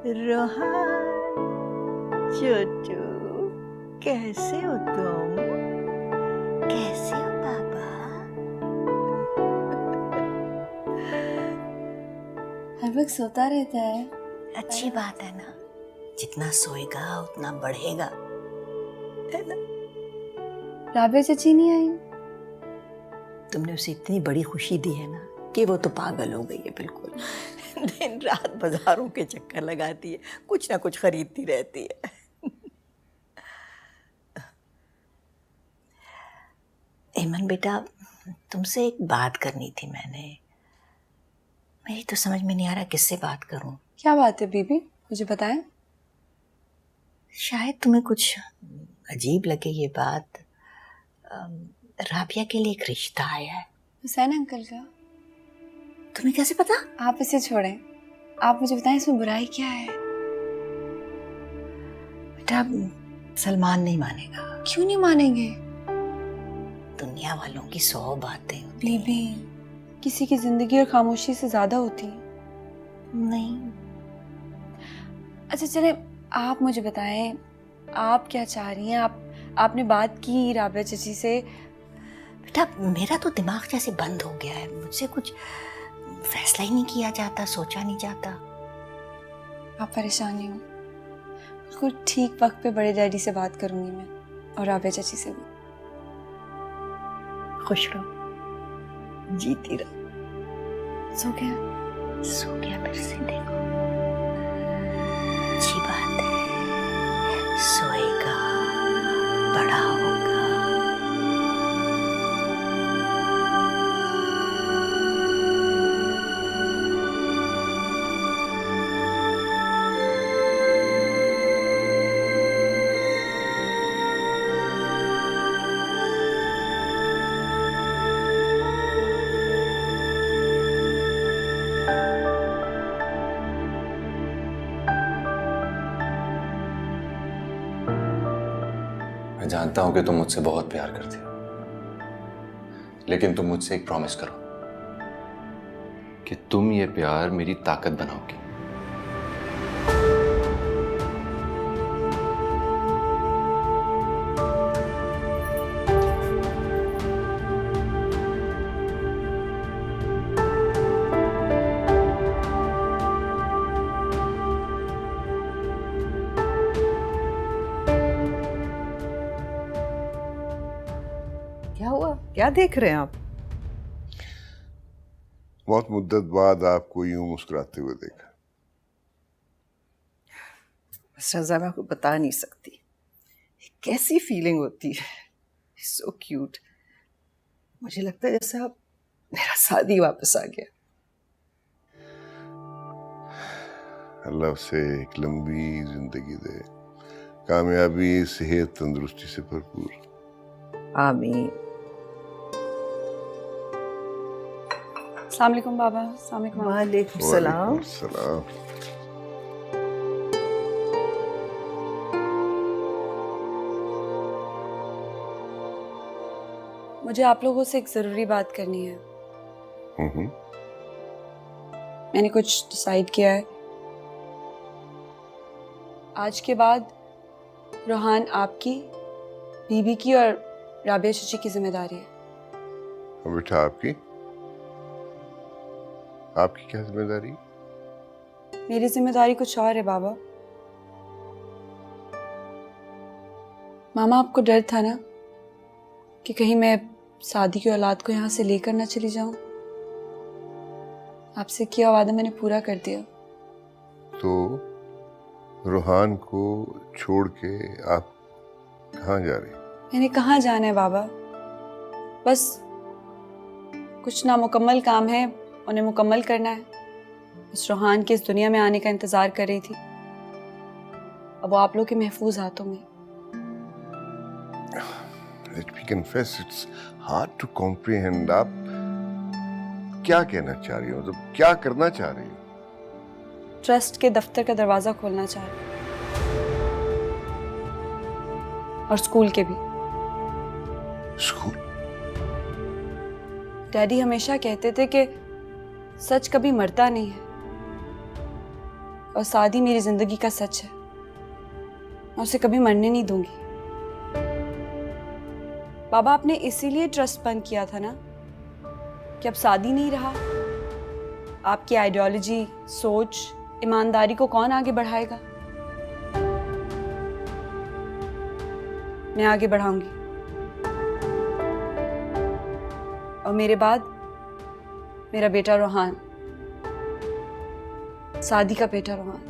रोहान, छोटू, कैसे हो तुम? कैसे हो पापा? हर वक्त सोता रहता है। अच्छी बात है ना, जितना सोएगा उतना बढ़ेगा, है ना? राबिया चाची नहीं आई? तुमने उसे इतनी बड़ी खुशी दी है ना कि वो तो पागल हो गई है बिल्कुल। दिन रात बाजारों के चक्कर लगाती है, कुछ ना कुछ खरीदती रहती है। ऐमन बेटा, तुमसे एक बात करनी थी मैंने। मेरी तो समझ में नहीं आ रहा किससे बात करूं। क्या बात है बीबी, मुझे बताएं। शायद तुम्हें कुछ अजीब लगे ये बात। राबिया के लिए एक रिश्ता आया है। हुसैन अंकल का? तुम्हें कैसे पता? आप इसे छोड़ें, आप मुझे बताएं इसमें बुराई क्या है। बेटा, सलमान नहीं मानेगा। क्यों नहीं मानेंगे? दुनिया वालों की 100 बातें होती हैं। बीबी, किसी की जिंदगी और खामोशी से ज्यादा होती है। नहीं। अच्छा चले, आप मुझे बताएं, आप क्या चाह रही हैं? आपने बात की राबिया चाची से? बेटा, मेरा तो दिमाग जैसे बंद हो गया है, मुझसे कुछ फैसला ही नहीं किया जाता, सोचा नहीं जाता। आप परेशान नहीं हो? बिल्कुल ठीक वक्त पे बड़े डैडी से बात करूंगी मैं, और राबिया चाची से भी। खुश रहो, जीती रहो। सो गया? सो गया फिर से, देखो अच्छी बात है, सोएगा, बड़ा होगा। मैं जानता हूं कि तुम मुझसे बहुत प्यार करती हो, लेकिन तुम मुझसे एक प्रॉमिस करो कि तुम ये प्यार मेरी ताकत बनाओगी। क्या हुआ? क्या देख रहे हैं आप? बहुत मुद्दत बाद आपको यूं मुस्कुराते हुए देखा। रजा, मैं आपको बता नहीं सकती कैसी फीलिंग होती है। So cute. मुझे लगता है जैसे आप मेरा शादी वापस आ गया। अल्लाह उसे एक लंबी जिंदगी दे, कामयाबी, सेहत, तंदुरुस्ती से भरपूर। आमीन। अस्सलाम वालेकुम बाबा। अस्सलाम वालेकुम। वालेकुम सलाम। सलाम। मुझे आप लोगों से एक जरूरी बात करनी है। मैंने कुछ डिसाइड किया है। आज के बाद रोहान आपकी, बीबी की और राबिया चाची की जिम्मेदारी है। और बेटा, आपकी क्या जिम्मेदारी? मेरी जिम्मेदारी कुछ और है बाबा। मामा, आपको डर था ना कि कहीं मैं शादी की औलाद को यहाँ से लेकर ना चली जाऊं? आपसे किया वादा मैंने पूरा कर दिया। तो रोहान को छोड़ के आप कहाँ जा रहे? मैंने कहाँ जाना है बाबा, बस कुछ नामुकम्मल काम है, उन्हें मुकम्मल करना है। उस रोहान के इस दुनिया में आने का इंतजार कर रही थी। अब वो आप लोग के महफूज हाथों में। Let me confess, it's hard to comprehend। आप क्या कहना चाह रही हो? मतलब क्या करना चाह रही हो? ट्रस्ट के दफ्तर का दरवाजा खोलना चाह रही हूं, और स्कूल के भी। स्कूल? डैडी हमेशा कहते थे कि सच कभी मरता नहीं है, और शादी मेरी जिंदगी का सच है। मैं उसे कभी मरने नहीं दूंगी। बाबा, आपने इसीलिए ट्रस्ट बंद किया था ना कि अब शादी नहीं रहा। आपकी आइडियोलॉजी, सोच, ईमानदारी को कौन आगे बढ़ाएगा? मैं आगे बढ़ाऊंगी। और मेरे बाद मेरा बेटा रोहान, शादी का बेटा Rohan.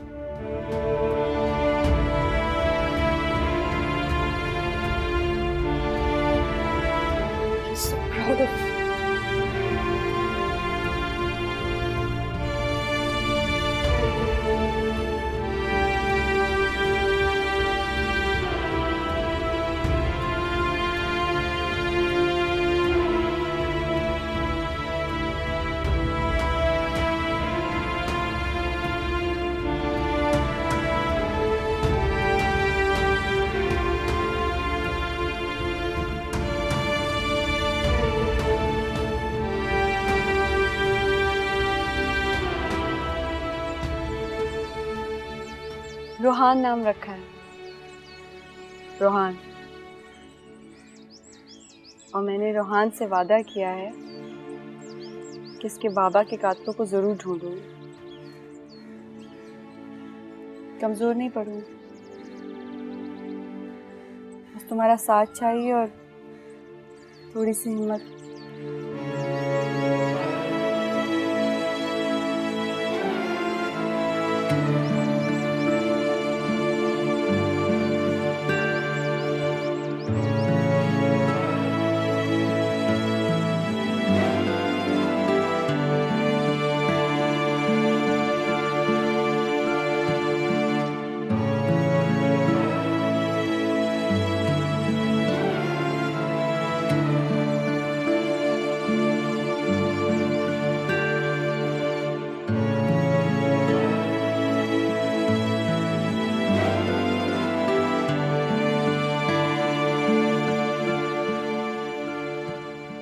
So proud of you. Rohan नाम रखा है, रोहान। और मैंने रोहान से वादा किया है कि इसके बाबा के कातलों को जरूर ढूंढूंगी। कमजोर नहीं पड़ूंगी। बस तुम्हारा साथ चाहिए और थोड़ी सी हिम्मत।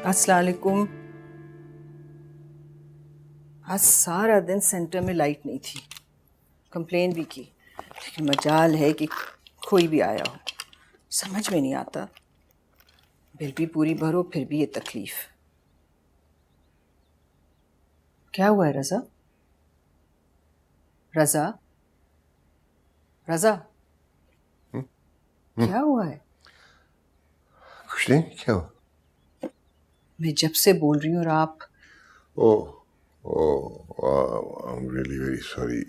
अस्सलाम वालेकुम। आज सारा दिन सेंटर में लाइट नहीं थी। कंप्लेन भी की, लेकिन मजाल है कि कोई भी आया हो। समझ में नहीं आता, बिल भी पूरी भरो फिर भी ये तकलीफ। क्या हुआ है रज़ा? रज़ा, रज़ा, क्या हुआ है? कुछ नहीं, क्या हुआ? मैं जब से बोल रही हूँ और आप। I am really very sorry.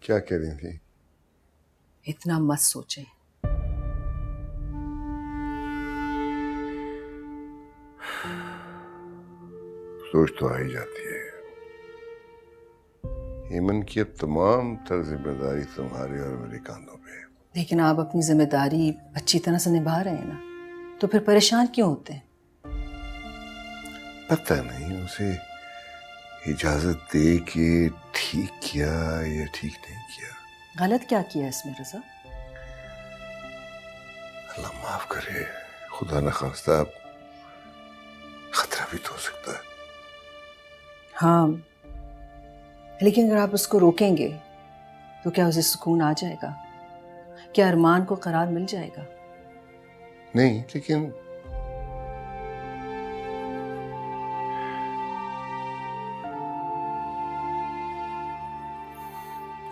क्या कह रही थी? इतना मत सोचें। सोच तो आ ही जाती है। हेमन की अब तमाम तर जिम्मेदारी तुम्हारे और मेरे कांधों पे है। लेकिन आप अपनी जिम्मेदारी अच्छी तरह से निभा रहे हैं ना, तो फिर परेशान क्यों होते हैं? पता नहीं उसे इजाजत दे के ठीक किया या ठीक नहीं किया। गलत क्या किया इसमें रज़ा? अल्लाह माफ करे, खुदा न खास्ता खतरा भी तो हो सकता है। हाँ, लेकिन अगर आप उसको रोकेंगे तो क्या उसे सुकून आ जाएगा? क्या अरमान को करार मिल जाएगा? नहीं, लेकिन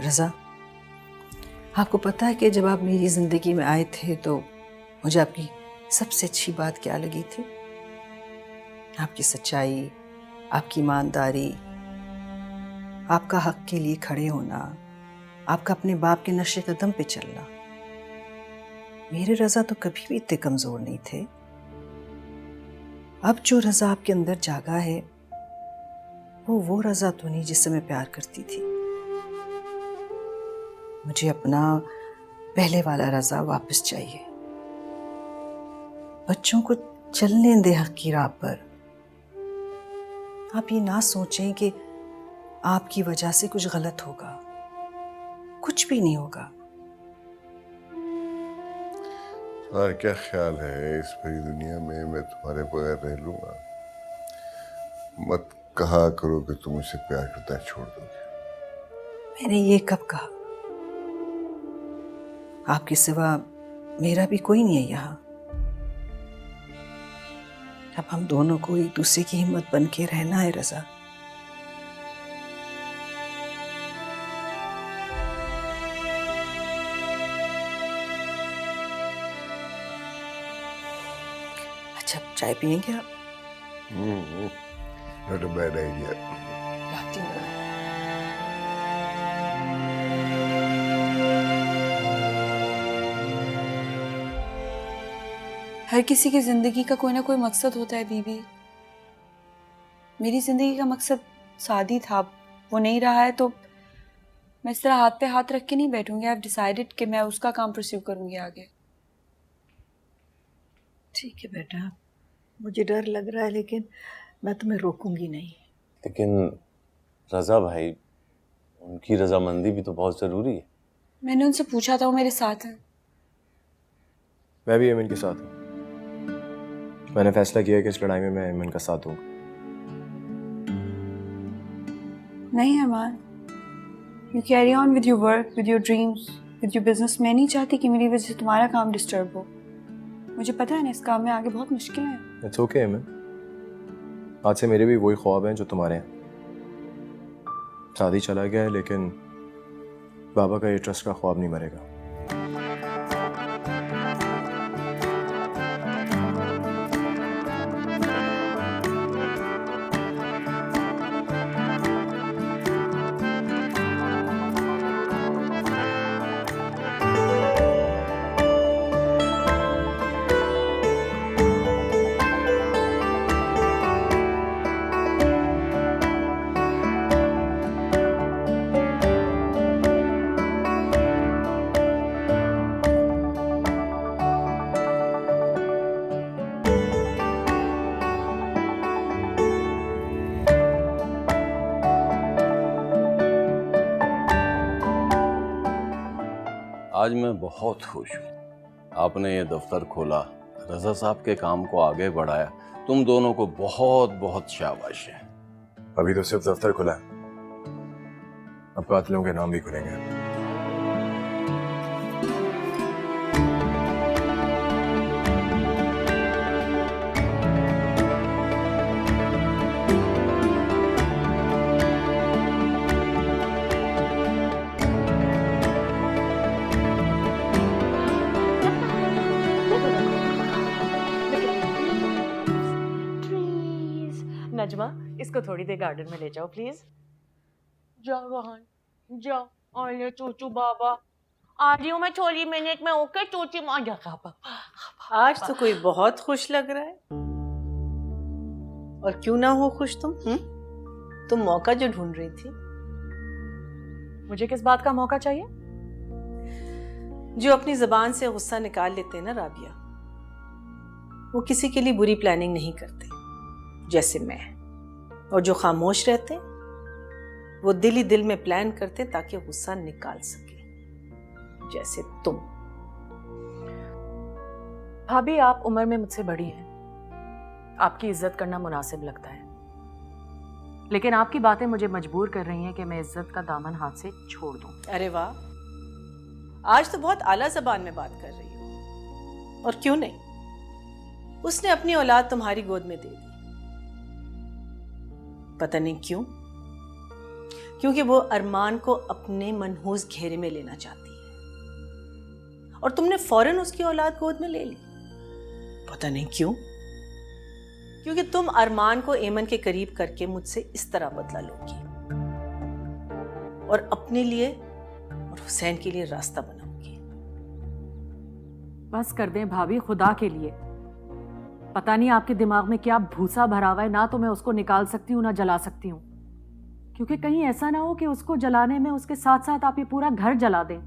रज़ा, आपको पता है कि जब आप मेरी ज़िंदगी में आए थे तो मुझे आपकी सबसे अच्छी बात क्या लगी थी? आपकी सच्चाई, आपकी ईमानदारी, आपका हक के लिए खड़े होना, आपका अपने बाप के नक्शे कदम पे चलना। मेरे रज़ा तो कभी भी इतने कमज़ोर नहीं थे। अब जो रज़ा आपके अंदर जागा है वो रज़ा तो नहीं जिससे मैं प्यार करती थी। मुझे अपना पहले वाला रज़ा वापस चाहिए। बच्चों को चलने दे हक की राह पर। आप ये ना सोचें कि आपकी वजह से कुछ गलत होगा। कुछ भी नहीं होगा। तुम्हारा क्या ख्याल है इस बड़ी दुनिया में मैं तुम्हारे बगैर रह लूंगा? मत कहा करो कि तुम मुझसे प्यार करता है छोड़ दोगे। मैंने ये कब कहा? आपके सिवा मेरा भी कोई नहीं है यहाँ। अब हम दोनों को एक दूसरे की हिम्मत बन के रहना है रजा। अच्छा, चाय पियेंगे आप? Not a bad idea. लाती हूँ मैं। हर किसी की जिंदगी का कोई ना कोई मकसद होता है बीबी। मेरी जिंदगी का मकसद शादी था, वो नहीं रहा है तो मैं इस तरह हाथ पे हाथ रख के नहीं बैठूंगी। आई हैव डिसाइडेड कि मैं उसका काम परस्यू करूंगी आगे। ठीक है बेटा, मुझे डर लग रहा है लेकिन मैं तुम्हें रोकूंगी नहीं। लेकिन रजा भाई, उनकी रजामंदी भी तो बहुत जरूरी है। मैंने उनसे पूछा था, वो मेरे साथ हैं। मैं भी एमन के साथ हूँ। मैंने फैसला किया कि इस लड़ाई में मैं एमन का साथ दूंगा। नहीं Aman, you carry on with your work, with your dreams, with your business. मैं नहीं चाहती कि मेरी वजह से तुम्हारा काम डिस्टर्ब हो। मुझे पता है ना, इस काम में आगे बहुत मुश्किल है। इट्स ओके एमन, आज से मेरे भी वही ख्वाब हैं जो तुम्हारे हैं। शादी चला गया है लेकिन बाबा का ये ट्रस्ट का ख्वाब नहीं मरेगा। आज मैं बहुत खुश हूँ। आपने ये दफ्तर खोला, रजा साहब के काम को आगे बढ़ाया। तुम दोनों को बहुत बहुत शाबाश है। अभी तो सिर्फ दफ्तर खुला है, अब कातिलों के नाम भी खुलेंगे। नजमा, इसको थोड़ी देर गार्डन में ले जाओ प्लीज। जाओ रोहन, जाओ। आले चूचू बाबा, आ रही हूँ मैं थोड़ी मिनट में। ओके चूची माँ जा। आज तो कोई बहुत खुश लग रहा है। और क्यों ना हो खुश तुम? तुम मौका जो ढूंढ रही थी। मुझे किस बात का मौका चाहिए? जो अपनी जबान से गुस्सा निकाल लेते हैं ना राबिया, वो किसी के लिए बुरी प्लानिंग नहीं करते जैसे मैं। और जो खामोश रहते वो दिल ही दिल में प्लान करते ताकि गुस्सा निकाल सके जैसे तुम। भाभी, आप उम्र में मुझसे बड़ी हैं, आपकी इज्जत करना मुनासिब लगता है, लेकिन आपकी बातें मुझे मजबूर कर रही हैं कि मैं इज्जत का दामन हाथ से छोड़ दूं। अरे वाह, आज तो बहुत आला जबान में बात कर रही हो। और क्यों नहीं, उसने अपनी औलाद तुम्हारी गोद में दे दी। पता नहीं क्यों, क्योंकि वो अरमान को अपने मनहूस घेरे में लेना चाहती है और तुमने फौरन उसकी औलाद गोद में ले ली। पता नहीं क्यों, क्योंकि तुम अरमान को एमन के करीब करके मुझसे इस तरह बदला लोगी और अपने लिए और हुसैन के लिए रास्ता बनाओगी। बस कर दें भाभी, खुदा के लिए। पता नहीं आपके दिमाग में क्या भूसा भरा हुआ है। ना तो मैं उसको निकाल सकती हूँ ना जला सकती हूँ, क्योंकि कहीं ऐसा ना हो कि उसको जलाने में उसके साथ साथ आप ये पूरा घर जला दें।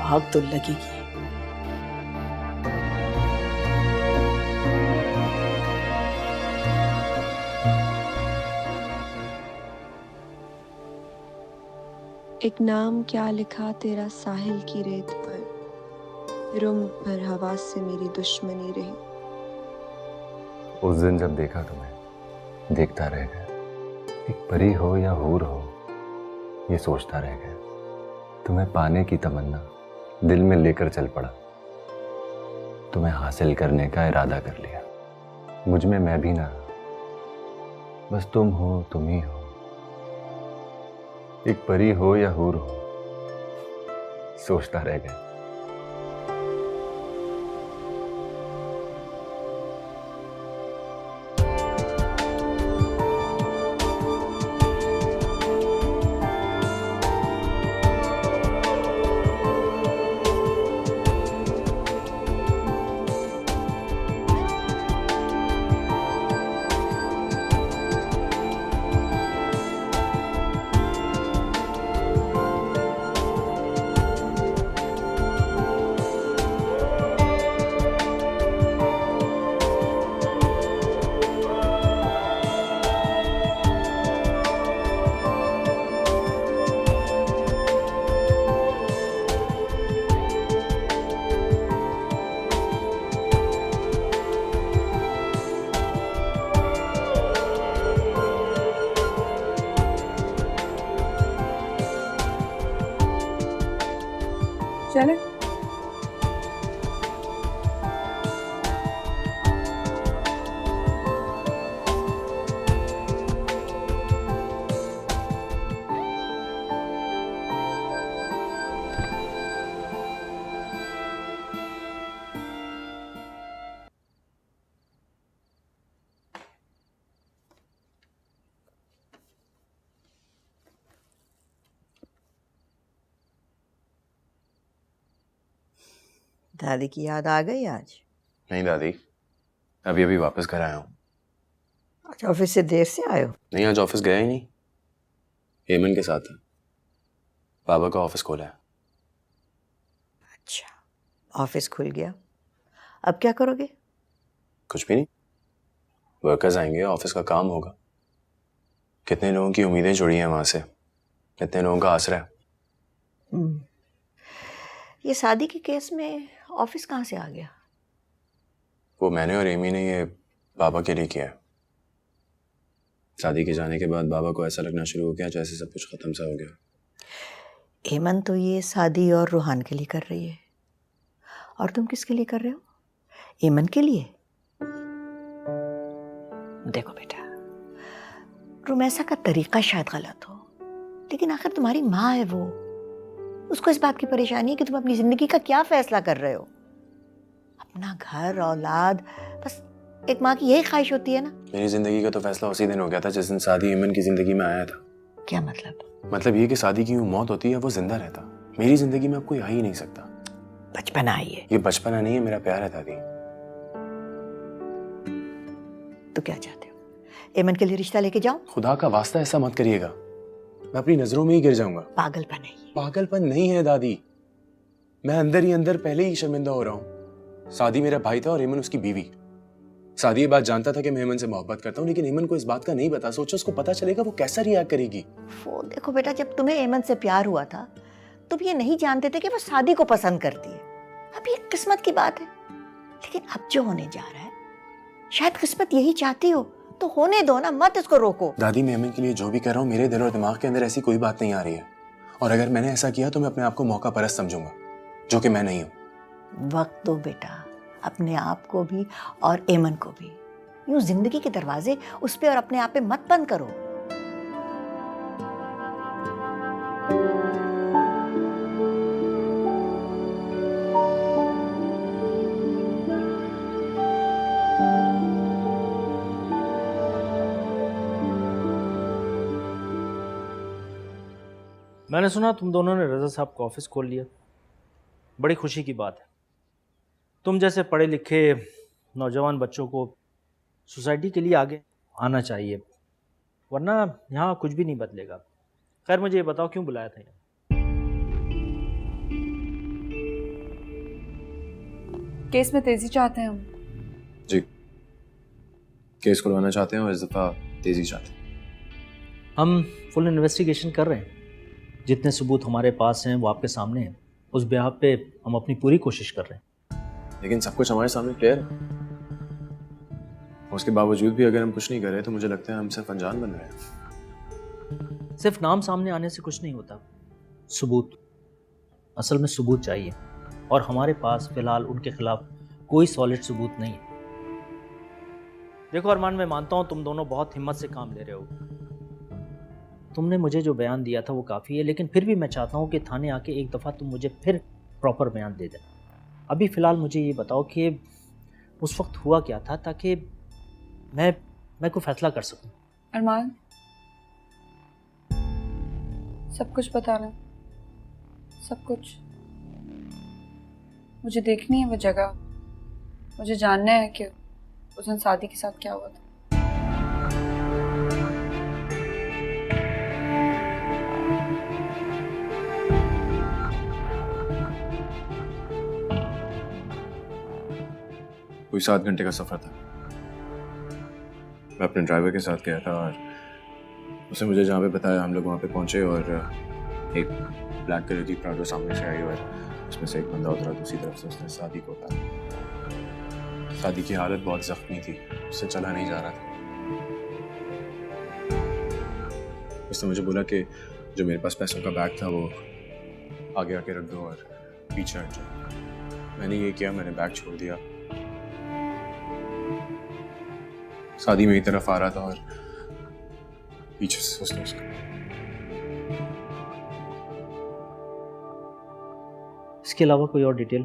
आग तो लगेगी। एक नाम क्या लिखा तेरा साहिल की रेत पर, फिर उम्र भर हवा से मेरी दुश्मनी रही। उस दिन जब देखा तुम्हें देखता रह गया। एक परी हो या हूर हो, ये सोचता रह गया। तुम्हें पाने की तमन्ना दिल में लेकर चल पड़ा। तुम्हें हासिल करने का इरादा कर लिया। मुझ में मैं भी ना, बस तुम हो, तुम ही हो। एक परी हो या हूर हो, सोचता रह गया। चले। दादी की याद आ गई आज? नहीं दादी, अभी अभी वापस घर आया हूँ। आज ऑफिस से देर से आए हो? नहीं, आज ऑफिस गया ही नहीं। हेमन के साथ था। बाबा का ऑफिस खोला है। अच्छा, ऑफिस खुल गया, अब क्या करोगे? कुछ भी नहीं, वर्कर्स आएंगे, ऑफिस का काम होगा। कितने लोगों की उम्मीदें जुड़ी हैं वहां से, कितने लोगों का आसरा है। ये शादी के केस में ऑफिस कहाँ से आ गया? वो मैंने और एमी ने ये बाबा के लिए किया है। शादी के जाने के बाद बाबा को ऐसा लगना शुरू हो गया जैसे सब कुछ खत्म सा हो गया। एमन तो ये शादी और रूहान के लिए कर रही है, और तुम किसके लिए कर रहे हो? एमन के लिए? देखो बेटा, रुमैसा का तरीका शायद गलत हो, लेकिन आखिर तुम्हारी माँ है वो। उसको इस बात की परेशानी है कि तुम अपनी जिंदगी का क्या फैसला कर रहे हो। अपना घर, औलाद, बस एक माँ की यही ख्वाहिश होती है ना। मेरी जिंदगी का तो फैसला उसी दिन हो गया था जिस दिन शादी एमन की जिंदगी में आया था। क्या मतलब? मतलब ये कि शादी की यूं मौत होती है, वो जिंदा रहता। मेरी जिंदगी में अब कोई आ ही नहीं सकता। बचपना आई है। ये बचपना नहीं है, मेरा प्यार है दादी। तो क्या चाहते हो, एमन के लिए रिश्ता लेके जाओ? खुदा का वास्ता ऐसा मत करिएगा, मैं अपनी नजरों में ही गिर जाऊंगा। पागलपन है ये। पागलपन नहीं है दादी, मैं अंदर ही अंदर पहले ही शर्मिंदा हो रहा हूँ। शादी मेरा भाई था और हेमन उसकी बीवी। शादी ये बात जानता था कि मैं हेमन से मोहब्बत करता हूँ, लेकिन हेमन को इस बात का नहीं पता। सोचो उसको पता चलेगा वो कैसा रिएक्ट करेगी। वो देखो बेटा, जब तुम्हें एमन से प्यार हुआ था तुम ये नहीं जानते थे कि वो शादी को पसंद करती है। अब ये किस्मत की बात है, लेकिन अब जो होने जा रहा है शायद किस्मत यही चाहती हो, तो होने दो ना, मत इसको रोको। दादी, मैं हेमन के लिए जो भी कर रहा हूँ, मेरे दिल और दिमाग के अंदर ऐसी कोई बात नहीं आ रही है, और अगर मैंने ऐसा किया तो मैं अपने आप को मौका परस्त समझूंगा, जो कि मैं नहीं हूँ। वक्त दो बेटा, अपने आप को भी और एमन को भी। यूं जिंदगी के दरवाजे उस पे और अपने आप पे मत बंद करो। मैंने सुना तुम दोनों ने रज़ा साहब का ऑफिस खोल लिया। बड़ी खुशी की बात है। तुम जैसे पढ़े लिखे नौजवान बच्चों को सोसाइटी के लिए आगे आना चाहिए, वरना यहाँ कुछ भी नहीं बदलेगा। खैर, मुझे ये बताओ क्यों बुलाया था यहाँ? केस में तेजी चाहते हैं हम। जी, केस खुलवाना चाहते हैं और इस दफ़ा तेजी चाहते हैं। हम फुल इन्वेस्टिगेशन कर रहे हैं। जितने सबूत हमारे पास हैं वो आपके सामने हैं। उस ब्याह पे हम अपनी पूरी कोशिश कर रहे हैं। लेकिन सब कुछ हमारे सामने क्लियर है। उसके बावजूद भी अगर हम कुछ नहीं कर रहे तो मुझे लगता है हम सिर्फ अनजान बन रहे हैं। सिर्फ नाम सामने आने से कुछ नहीं होता, सबूत, असल में सबूत चाहिए, और हमारे पास फिलहाल उनके खिलाफ कोई सॉलिड सबूत नहीं है। देखो अरमान, मैं मानता हूँ तुम दोनों बहुत हिम्मत से काम ले रहे हो, तुमने मुझे जो बयान दिया था वो काफ़ी है, लेकिन फिर भी मैं चाहता हूँ कि थाने आके एक दफ़ा तुम मुझे फिर प्रॉपर बयान दे देना। अभी फ़िलहाल मुझे ये बताओ कि उस वक्त हुआ क्या था, ताकि मैं कोई फैसला कर सकूं। अरमान, सब कुछ बताना, सब कुछ। मुझे देखनी है वो जगह, मुझे जानना है कि उस दिन शादी के साथ क्या हुआ था। कोई 7 घंटे का सफर था। मैं अपने ड्राइवर के साथ गया था और उसने मुझे जहाँ पे बताया हम लोग वहाँ पे पहुँचे और एक ब्लैक कलर की प्राडो सामने से आई और उसमें से एक बंदा उतरा, दूसरी तरफ से उसने सादी को उतारा। सादी की हालत बहुत जख्मी थी, उससे चला नहीं जा रहा था। उसने मुझे बोला कि जो मेरे पास पैसों का बैग था वो आगे आके रख दो और पीछे हट जाओ। मैंने ये किया, मैंने बैग छोड़ दिया। शादी मेरी तरफ आ रहा था और पीछे से उसने उसको। इसके अलावा कोई और डिटेल?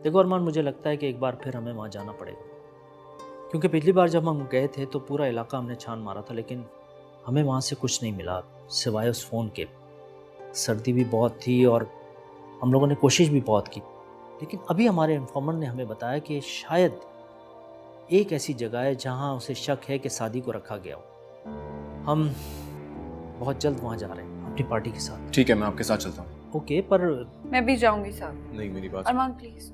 देखो अरमान, मुझे लगता है कि एक बार फिर हमें वहाँ जाना पड़ेगा, क्योंकि पिछली बार जब हम गए थे तो पूरा इलाका हमने छान मारा था, लेकिन हमें वहाँ से कुछ नहीं मिला सिवाय उस फ़ोन के। सर्दी भी बहुत थी और हम लोगों ने कोशिश भी बहुत की, लेकिन अभी हमारे इन्फॉर्मर ने हमें बताया कि शायद एक ऐसी जगह है जहाँ उसे शक है कि शादी को रखा गया हो। हम बहुत जल्द वहाँ जा रहे हैं अपनी पार्टी के साथ। ठीक है, मैं आपके साथ चलता हूँ। ओके, पर मैं भी जाऊंगी साथ। नहीं, मेरी बात। अरमान प्लीज।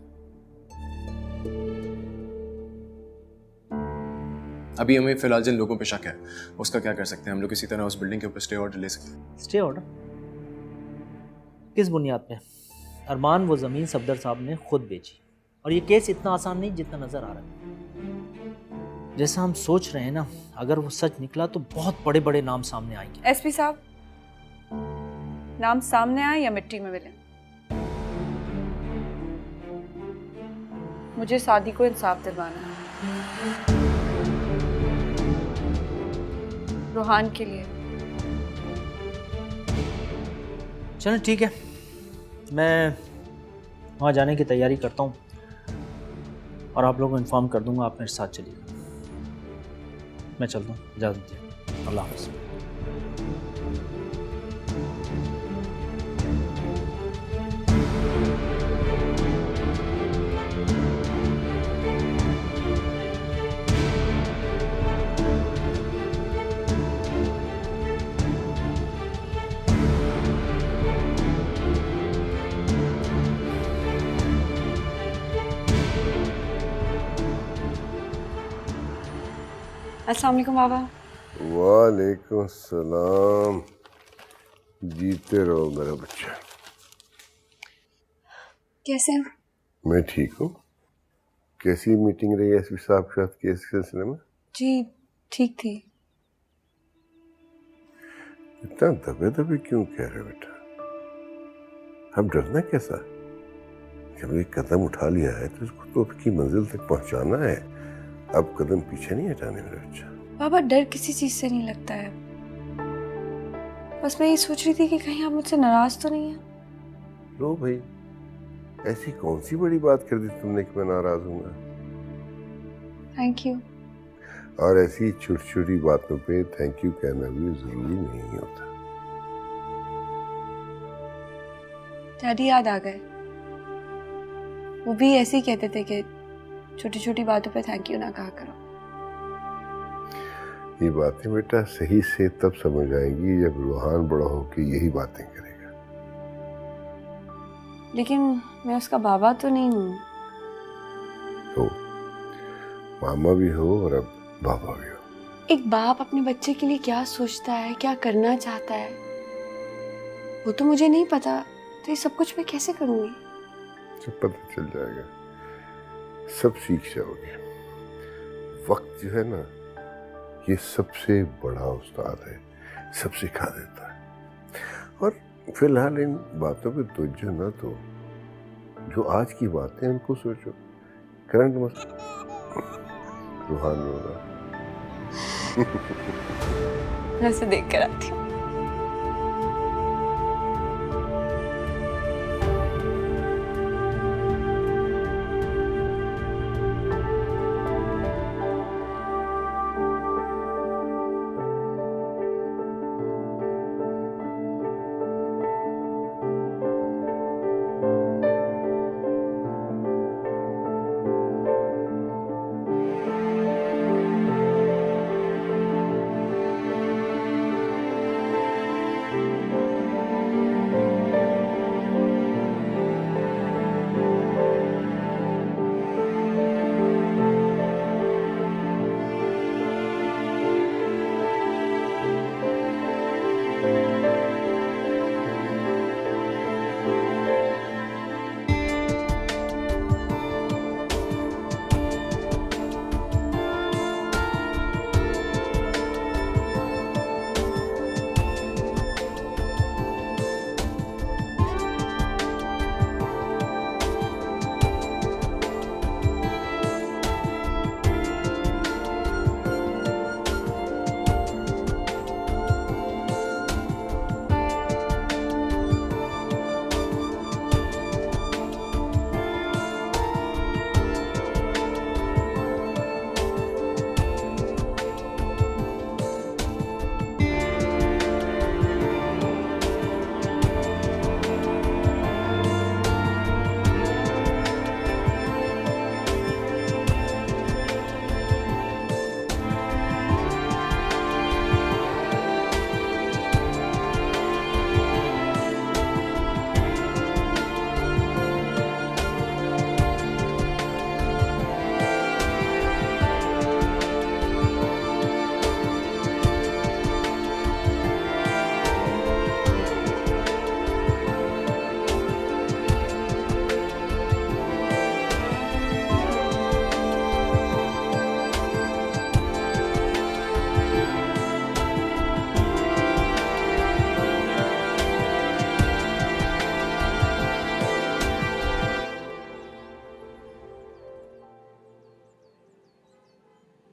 अभी हमें फिलहाल जिन लोगों पे शक है उसका क्या कर सकते हैं? हम लोग किसी तरह उस बिल्डिंग के ऊपर स्टे ऑर्डर ले सकते हैं। स्टे ऑर्डर किस बुनियाद पे? अरमान, वो ज़मीन सफदर साहब ने खुद बेची, और ये केस इतना आसान नहीं जितना नज़र आ रहा है। जैसा हम सोच रहे हैं ना, अगर वो सच निकला तो बहुत बड़े बड़े नाम सामने आएंगे। एसपी साहब, नाम सामने आए या मिट्टी में मिले, मुझे शादी को इंसाफ दिलवाना है, रोहान के लिए। चलो ठीक है, मैं वहाँ जाने की तैयारी करता हूँ और आप लोगों को इन्फॉर्म कर दूंगा। आप मेरे साथ चलिए। मैं चलता हूँ, इजाज़त दीजिए। अल्लाह हाफ़िज़। अस्सलाम वालेकुम बाबा। वालेकुम सलाम। जीते रहो मेरा बच्चा। कैसे हैं? मैं ठीक हूँ। कैसी मीटिंग रही एसपी साहब के साथ केस के सिलसिले में? जी ठीक थी। इतना दबे दबे क्यों कह रहे हो बेटा? अब डरना कैसा? जब एक कदम उठा लिया है तो उसको तो उसकी मंजिल तक पहुंचाना है। अब कदम पीछे नहीं हटाने मेरा बच्चा। बाबा, डर किसी चीज से नहीं लगता है, बस मैं ये सोच रही थी कि कहीं आप मुझसे नाराज तो नहीं है। लो भाई, ऐसी कौन सी बड़ी बात कर दी तुमने कि मैं नाराज हूँगा? Thank you. और ऐसी छोटी छोटी बातों पे थैंक यू कहना भी जरूरी नहीं होता। डैडी याद आ गए, वो भी ऐसे ही कहते थे कि छोटी छोटी बातों पे थैंक यू ना कहा करो। ये बातें बेटा सही से तब समझ आएंगी जब रोहान बड़ा होकर यही बातें करेगा। लेकिन मैं उसका बाबा तो नहीं हूँ। तो मामा भी हो और अब बाबा भी हो। एक बाप अपने बच्चे के लिए क्या सोचता है, क्या करना चाहता है, वो तो मुझे नहीं पता, तो ये सब कुछ मैं कैसे करूँगी? सब पता चल जाएगा, सब सीख जाओगे। वक्त जो है ना, ये सबसे बड़ा उस्ताद है, सब सिखा देता है। और फिलहाल इन बातों पे तुझे ना, तो जो आज की बातें उनको सोचो। करंट मसला रूहान रो रहा। मैं उसे देख कर आती हूँ।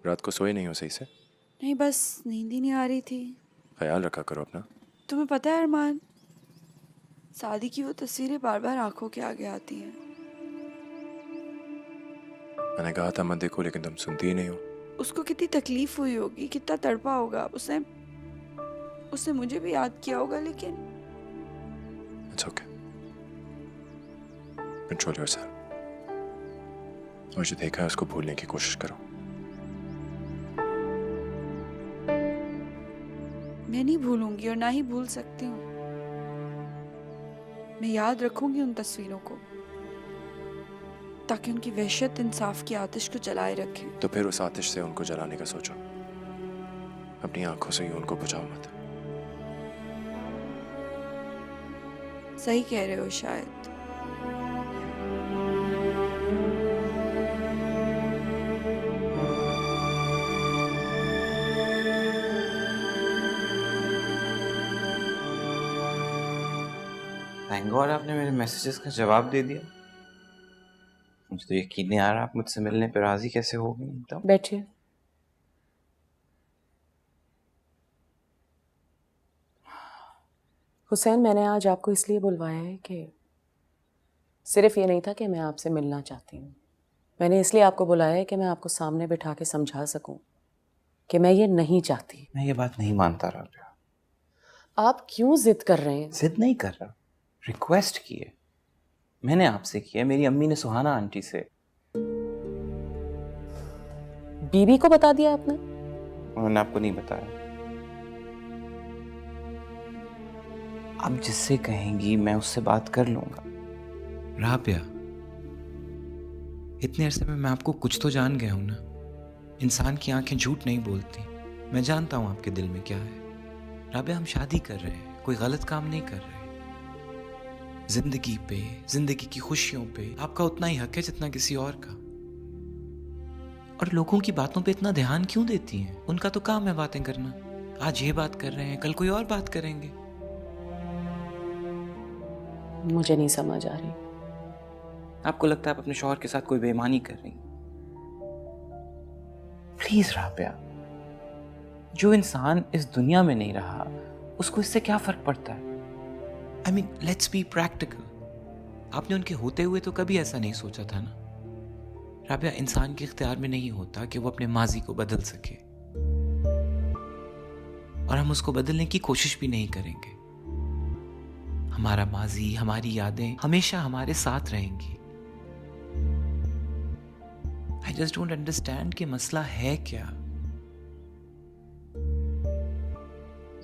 रात को सोए नहीं हो सही से? नहीं, बस नींद ही नहीं आ रही थी। ख्याल रखा करो अपना। तुम्हें पता है अरमान, शादी की वो तस्वीरें बार बार आंखों के आगे आती हैं। मैंने कहा था मत देखो, लेकिन तुम सुनती ही नहीं हो। उसको कितनी तकलीफ हुई होगी, कितना तड़पा होगा। उसने मुझे भी याद किया होगा, लेकिन इट्स ओके, कंट्रोल योरसेल्फ। और जो देखा है उसको भूलने की कोशिश करो। मैं नहीं भूलूंगी और ना ही भूल सकती हूँ। मैं याद रखूंगी उन तस्वीरों को, ताकि उनकी वहशत इंसाफ की आतिश को जलाए रखे। तो फिर उस आतिश से उनको जलाने का सोचो, अपनी आंखों से ही उनको बुझाओ मत। सही कह रहे हो शायद। थैंक गॉड आपने मेरे मैसेजेस का जवाब दे दिया। मुझे तो यकीन नहीं आ रहा आप मुझसे मिलने पर राजी कैसे हो गई एकदम। बैठिए। हुसैन, मैंने आज आपको इसलिए बुलवाया है कि सिर्फ ये नहीं था कि मैं आपसे मिलना चाहती हूँ। मैंने इसलिए आपको बुलाया है कि मैं आपको सामने बिठा के समझा सकूं कि मैं ये नहीं चाहती। मैं ये बात नहीं मानता राबिया। आप क्यों जिद कर रहे हैं? जिद नहीं कर रहा, रिक्वेस्ट की है मैंने आपसे, की है मेरी अम्मी ने सुहाना आंटी से। बीबी को बता दिया आपने? उन्होंने आपको नहीं बताया। आप जिससे कहेंगी मैं उससे बात कर लूंगा। राबिया, इतने अरसे में मैं आपको कुछ तो जान गया हूं ना। इंसान की आंखें झूठ नहीं बोलती। मैं जानता हूं आपके दिल में क्या है। राबिया, हम शादी कर रहे हैं, कोई गलत काम नहीं कर रहे। जिंदगी पे, जिंदगी की खुशियों पे आपका उतना ही हक है जितना किसी और का। और लोगों की बातों पे इतना ध्यान क्यों देती हैं? उनका तो काम है बातें करना। आज ये बात कर रहे हैं, कल कोई और बात करेंगे। मुझे नहीं समझ आ रही। आपको लगता है आप अपने शौहर के साथ कोई बेईमानी कर रही? प्लीज राबिया, जो इंसान इस दुनिया में नहीं रहा उसको इससे क्या फर्क पड़ता है? I mean let's be practical. आपने उनके होते हुए तो कभी ऐसा नहीं सोचा था ना। राबिया, इंसान के इख्तियार में नहीं होता कि वो अपने माजी को बदल सके, और हम उसको बदलने की कोशिश भी नहीं करेंगे। हमारा माजी, हमारी यादें हमेशा हमारे साथ रहेंगी। आई जस्ट डोंट अंडरस्टैंड कि मसला है क्या।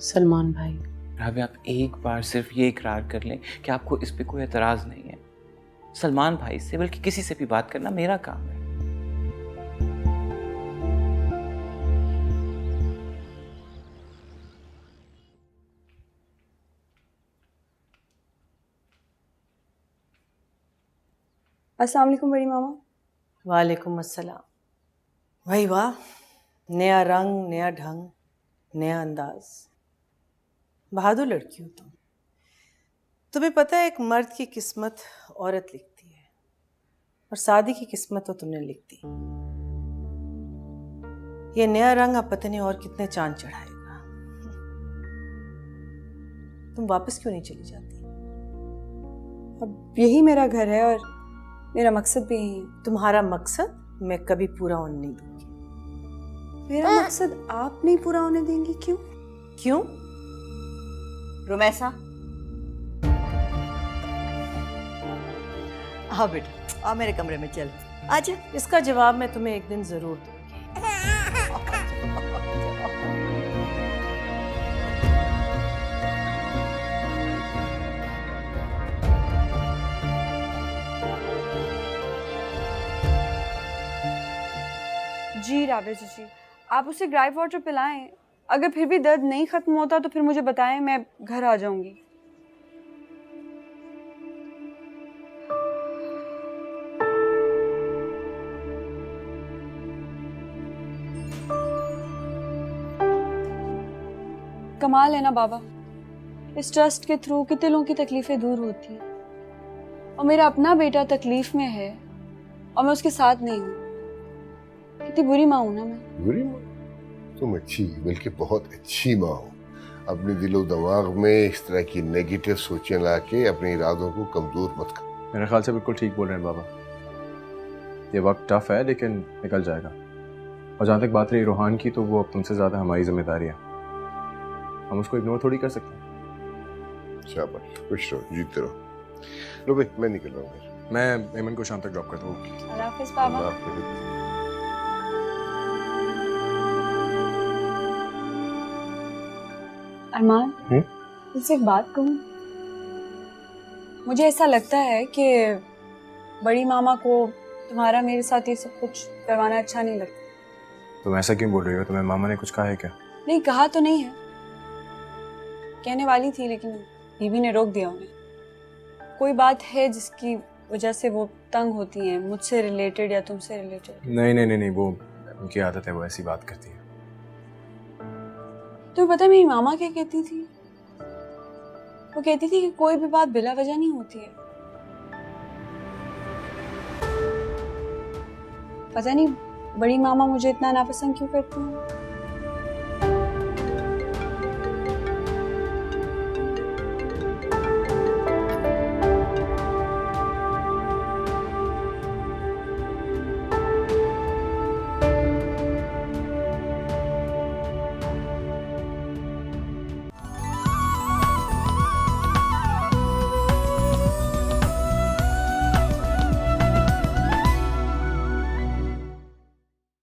सलमान भाई, राबिया, आप एक बार सिर्फ ये इकरार कर लें कि आपको इस पे कोई एतराज नहीं है। सलमान भाई से बल्कि किसी से भी बात करना मेरा काम है। अस्सलाम वालेकुम बड़ी मामा। वालेकुम अस्सलाम। भाई वाह, नया रंग, नया ढंग, नया अंदाज। बहादुर लड़की हो तुम। तुम्हें पता है एक मर्द की किस्मत औरत लिखती है और शादी की किस्मत तो तुमने लिख दी। ये नया रंग अब पता नहीं और कितने चांद चढ़ाएगा। तुम वापस क्यों नहीं चली जाती? अब यही मेरा घर है और मेरा मकसद भी यही है। तुम्हारा मकसद मैं कभी पूरा होने नहीं दूंगी। मेरा मकसद आप नहीं पूरा होने देंगी? क्यों? क्यों? रुमैसा, आओ बेटा, आओ मेरे कमरे में, चल आजा। इसका जवाब मैं तुम्हें एक दिन जरूर दूंगी। जी राबिया जी, आप उसे ग्राइप वाटर पिलाएं। अगर फिर भी दर्द नहीं खत्म होता तो फिर मुझे बताएं, मैं घर आ जाऊंगी। कमाल है ना बाबा, इस ट्रस्ट के थ्रू कितने लोगों की तकलीफें दूर होती हैं, और मेरा अपना बेटा तकलीफ में है और मैं उसके साथ नहीं हूँ। कितनी बुरी माँ हूँ ना मैं। बुरी माँ? तुम अच्छी, बल्कि बहुत अच्छी माँ हो। अपने दिलो दिमाग में इस तरह की नेगेटिव सोचें लाके अपने इरादों को कमजोर मत कर। मेरे ख्याल से बिल्कुल ठीक बोल रहे हैं बाबा। ये वक्त टफ है लेकिन निकल जाएगा। और जहाँ तक बात रही रूहान की, तो वो अब तुमसे ज़्यादा हमारी जिम्मेदारी है। हम उसको इग्नोर थोड़ी कर सकते हैं। शाबाश, खुश रहो, जीते रहो। लो भाई, मैं निकल रहा हूँ। मैं एमन को शाम तक ड्रॉप कर दूँ। अल्लाह हाफिज़ बाबा। अल्लाह हाफिज़। अरमान, तुमसे एक बात कहूँ? मुझे ऐसा लगता है कि बड़ी मामा को तुम्हारा मेरे साथ ये सब कुछ करवाना अच्छा नहीं लगता। तुम ऐसा क्यों बोल रही हो? तुम्हें मामा ने कुछ कहा है क्या? नहीं, कहा तो नहीं है, कहने वाली थी लेकिन बीबी ने रोक दिया उन्हें। कोई बात है जिसकी वजह से वो तंग होती हैं, मुझसे रिलेटेड या तुमसे रिलेटेड? नहीं नहीं नहीं नहीं, वो उनकी आदत है, वो ऐसी बात करती है। तुम्हें पता है मेरी मामा क्या कहती थी? वो कहती थी कि कोई भी बात बिला वजह नहीं होती है। पता नहीं बड़ी मामा मुझे इतना नापसंद क्यों करती हैं।